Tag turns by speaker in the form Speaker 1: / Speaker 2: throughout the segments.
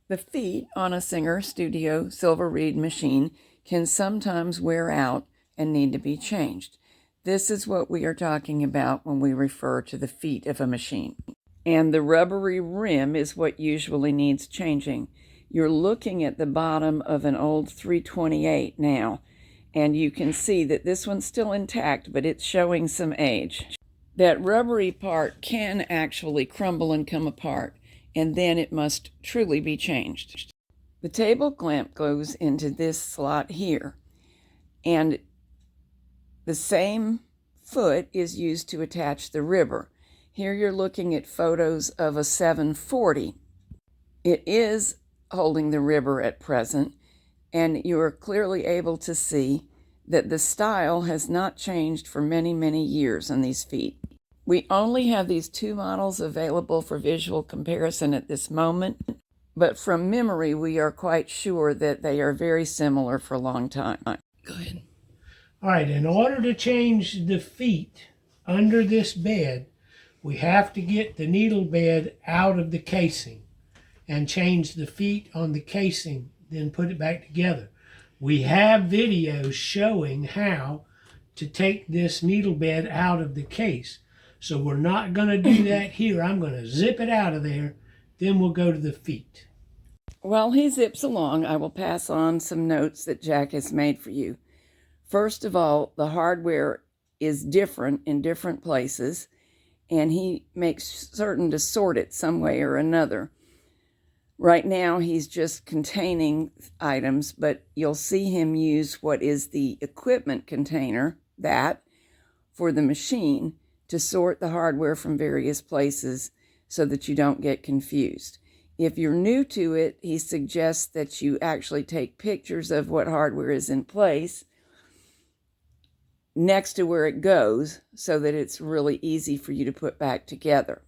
Speaker 1: The feet on a Singer Studio silver reed machine can sometimes wear out and need to be changed. This is what we are talking about when we refer to the feet of a machine. And the rubbery rim is what usually needs changing. You're looking at the bottom of an old 328 now, and you can see that this one's still intact, but it's showing some age. That rubbery part can actually crumble and come apart, and then it must truly be changed. The table clamp goes into this slot here, and the same foot is used to attach the ribber. Here you're looking at photos of a 740. It is holding the ribber at present, and you are clearly able to see that the style has not changed for many, many years on these feet. We only have these two models available for visual comparison at this moment, but from memory, we are quite sure that they are very similar for a long time. Go ahead.
Speaker 2: All right, in order to change the feet under this bed, we have to get the needle bed out of the casing and change the feet on the casing, then put it back together. We have videos showing how to take this needle bed out of the case. So we're not going to do that here. I'm going to zip it out of there, then we'll go to the feet.
Speaker 1: While he zips along, I will pass on some notes that Jack has made for you. First of all, the hardware is different in different places, and he makes certain to sort it some way or another. Right now, he's just containing items, but you'll see him use what is the equipment container, that, for the machine, to sort the hardware from various places so that you don't get confused. If you're new to it, he suggests that you actually take pictures of what hardware is in place next to where it goes so that it's really easy for you to put back together.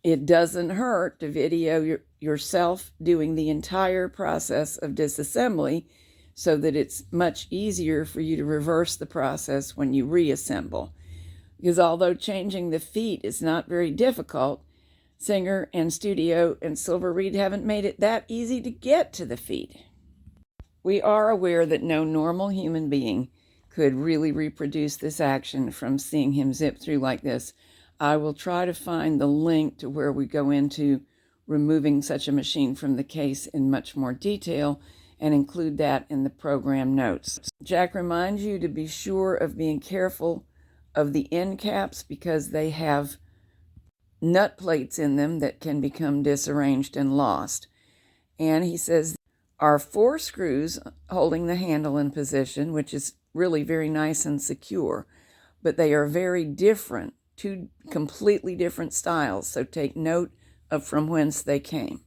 Speaker 1: It doesn't hurt to video yourself doing the entire process of disassembly so that it's much easier for you to reverse the process when you reassemble. Because although changing the feet is not very difficult, Singer and Studio and Silver Reed haven't made it that easy to get to the feet. We are aware that no normal human being could really reproduce this action from seeing him zip through like this. I will try to find the link to where we go into removing such a machine from the case in much more detail and include that in the program notes. Jack reminds you to be sure of being careful of the end caps because they have nut plates in them that can become disarranged and lost. And he says are 4 screws holding the handle in position, which is really very nice and secure, but they are very different, 2 completely different styles, so take note of from whence they came.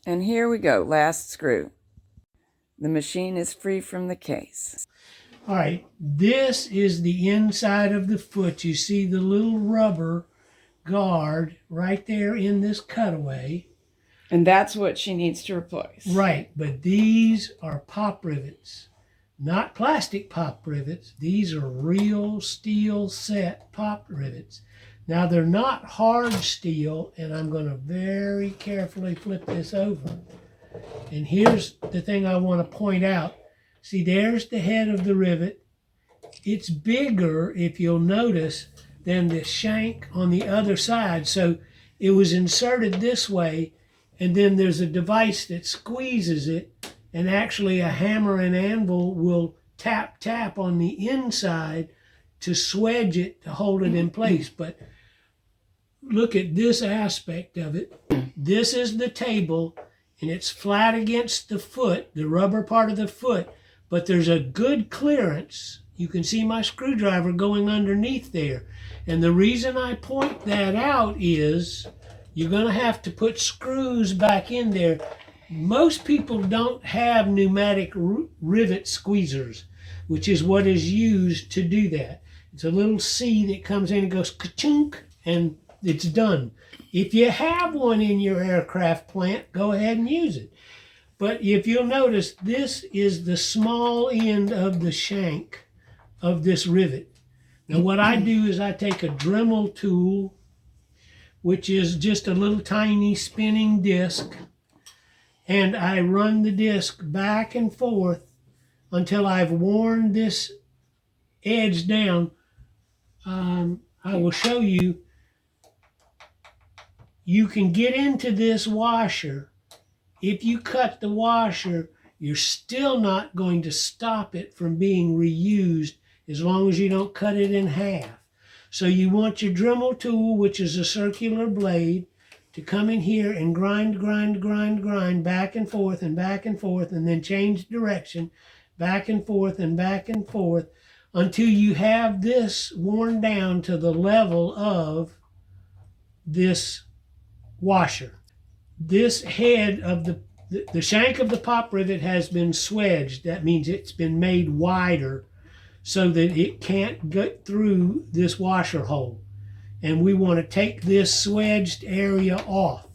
Speaker 1: And here we go, last screw. The machine is free from the case.
Speaker 2: All right, this is the inside of the foot. You see the little rubber guard right there in this cutaway.
Speaker 1: And that's what she needs to replace.
Speaker 2: Right, but these are pop rivets, not plastic pop rivets. These are real steel set pop rivets. Now they're not hard steel, and I'm going to very carefully flip this over. And here's the thing I want to point out. See, there's the head of the rivet. It's bigger, if you'll notice, than the shank on the other side. So it was inserted this way, and then there's a device that squeezes it, and actually a hammer and anvil will tap on the inside to swedge it to hold it in place. But look at this aspect of it. This is the table, and it's flat against the foot, the rubber part of the foot, but there's a good clearance. You can see my screwdriver going underneath there. And the reason I point that out is you're going to have to put screws back in there. Most people don't have pneumatic rivet squeezers, which is what is used to do that. It's a little C that comes in and goes ka-chunk, and it's done. If you have one in your aircraft plant, go ahead and use it. But if you'll notice, this is the small end of the shank of this rivet. Now what I do is I take a Dremel tool, which is just a little tiny spinning disc, and I run the disc back and forth until I've worn this edge down. I will show you. You can get into this washer. If you cut the washer, you're still not going to stop it from being reused as long as you don't cut it in half. So you want your Dremel tool, which is a circular blade, to come in here and grind back and forth and back and forth, and then change direction back and forth until you have this worn down to the level of this washer. This head of the shank of the pop rivet has been swedged. That means it's been made wider so that it can't get through this washer hole. And we want to take this swedged area off.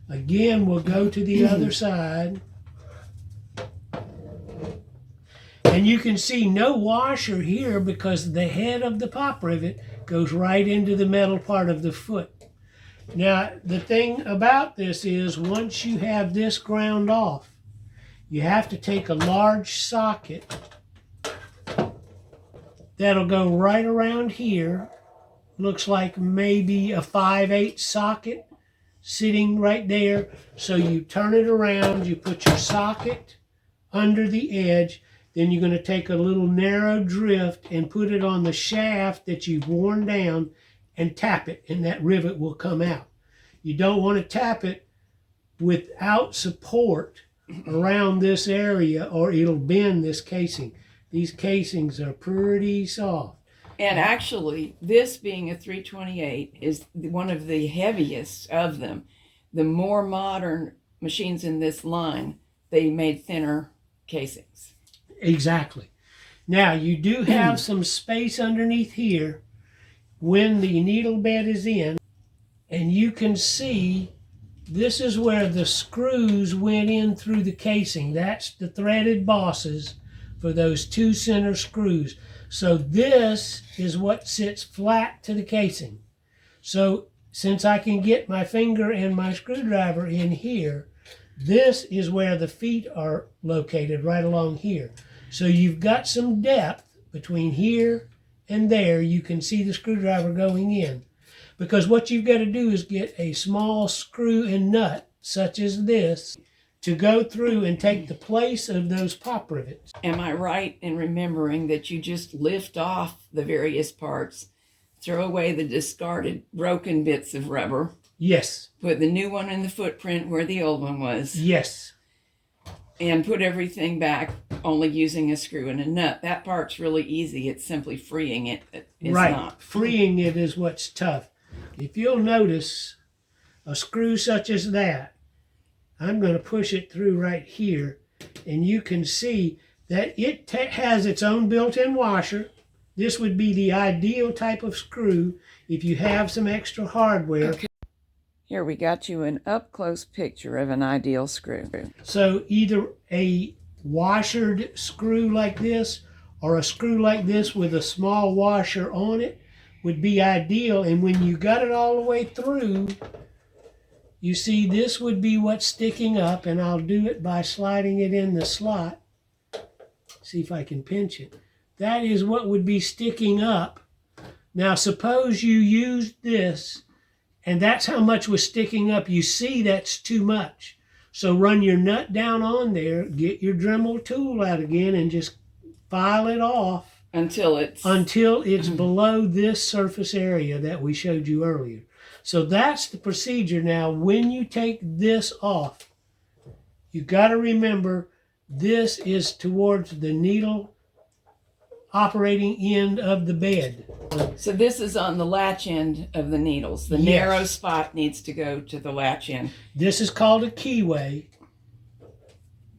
Speaker 2: Again, we'll go to the other side. And you can see no washer here because the head of the pop rivet goes right into the metal part of the foot. Now, the thing about this is once you have this ground off, you have to take a large socket that'll go right around here. Looks like maybe a 5/8 socket sitting right there. So you turn it around, you put your socket under the edge, then you're going to take a little narrow drift and put it on the shaft that you've worn down and tap it, and that rivet will come out. You don't want to tap it without support around this area or it'll bend this casing. These casings are pretty soft.
Speaker 1: And actually, this being a 328 is one of the heaviest of them. The more modern machines in this line, they made thinner casings.
Speaker 2: Exactly. Now, you do have some space underneath here when the needle bed is in, and you can see this is where the screws went in through the casing. That's the threaded bosses for those two center screws. So this is what sits flat to the casing. So since I can get my finger and my screwdriver in here, this is where the feet are located, right along here. So you've got some depth between here and there. You can see the screwdriver going in. Because what you've got to do is get a small screw and nut, such as this, to go through and take the place of those pop rivets.
Speaker 1: Am I right in remembering that you just lift off the various parts, throw away the discarded broken bits of rubber?
Speaker 2: Yes.
Speaker 1: Put the new one in the footprint where the old one was?
Speaker 2: Yes.
Speaker 1: And put everything back only using a screw and a nut. That part's really easy. It's simply freeing it. It's
Speaker 2: right.
Speaker 1: Not.
Speaker 2: Freeing it is what's tough. If you'll notice, a screw such as that, I'm going to push it through right here, and you can see that it has its own built-in washer. This would be the ideal type of screw if you have some extra hardware.
Speaker 1: Okay. Here we got you an up-close picture of an ideal screw.
Speaker 2: So either a washered screw like this or a screw like this with a small washer on it would be ideal. And when you got it all the way through, you see this would be what's sticking up, and I'll do it by sliding it in the slot. See if I can pinch it. That is what would be sticking up. Now suppose you used this and that's how much was sticking up. You see that's too much. So run your nut down on there, get your Dremel tool out again and just file it off
Speaker 1: until it's
Speaker 2: below this surface area that we showed you earlier. So that's the procedure. Now when you take this off, you got to remember this is towards the needle operating end of the bed.
Speaker 1: So this is on the latch end of the needles. The narrow spot needs to go to the latch end.
Speaker 2: This is called a keyway,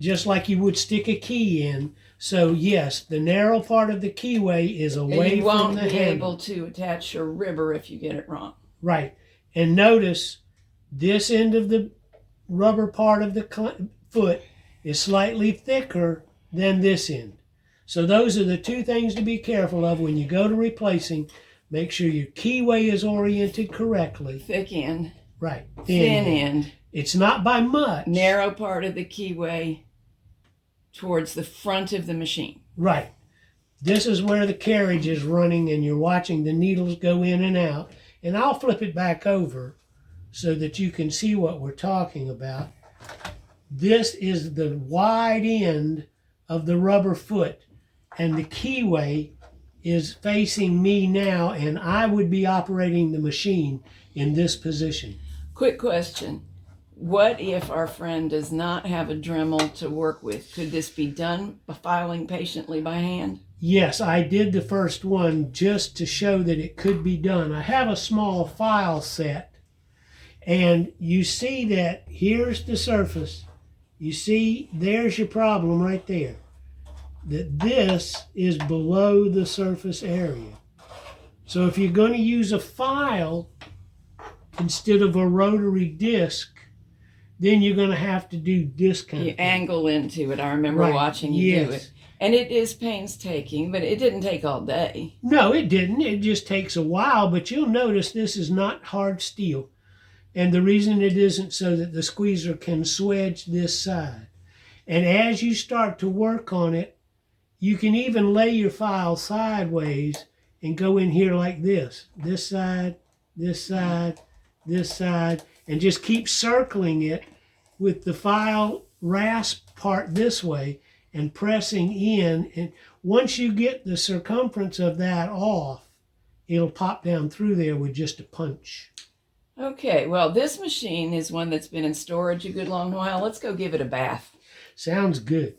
Speaker 2: just like you would stick a key in. So yes, the narrow part of the keyway is away from the handle.
Speaker 1: You won't be able to attach your ribber if you get it wrong.
Speaker 2: Right. And notice this end of the rubber part of the foot is slightly thicker than this end. So those are the two things to be careful of when you go to replacing. Make sure your keyway is oriented correctly.
Speaker 1: Thick end.
Speaker 2: Right.
Speaker 1: Thin end.
Speaker 2: It's not by much.
Speaker 1: Narrow part of the keyway towards the front of the machine.
Speaker 2: Right. This is where the carriage is running and you're watching the needles go in and out. And I'll flip it back over so that you can see what we're talking about. This is the wide end of the rubber foot, and the keyway is facing me now, and I would be operating the machine in this position.
Speaker 1: Quick question. What if our friend does not have a Dremel to work with? Could this be done by filing patiently by hand?
Speaker 2: Yes, I did the first one just to show that it could be done. I have a small file set, and you see that here's the surface. You see, there's your problem right there. That this is below the surface area. So if you're going to use a file instead of a rotary disc, then you're going to have to do this kind
Speaker 1: You
Speaker 2: of thing.
Speaker 1: angle into it. I remember watching you do it. And it is painstaking, but it didn't take all day.
Speaker 2: No, it didn't. It just takes a while, but you'll notice this is not hard steel. And the reason it isn't so that the squeezer can swedge this side. And as you start to work on it, you can even lay your file sideways and go in here like this. This side, this side, this side, and just keep circling it with the file rasp part this way and pressing in. And once you get the circumference of that off, it'll pop down through there with just a punch.
Speaker 1: Okay, well, this machine is one that's been in storage a good long while. Let's go give it a bath.
Speaker 2: Sounds good.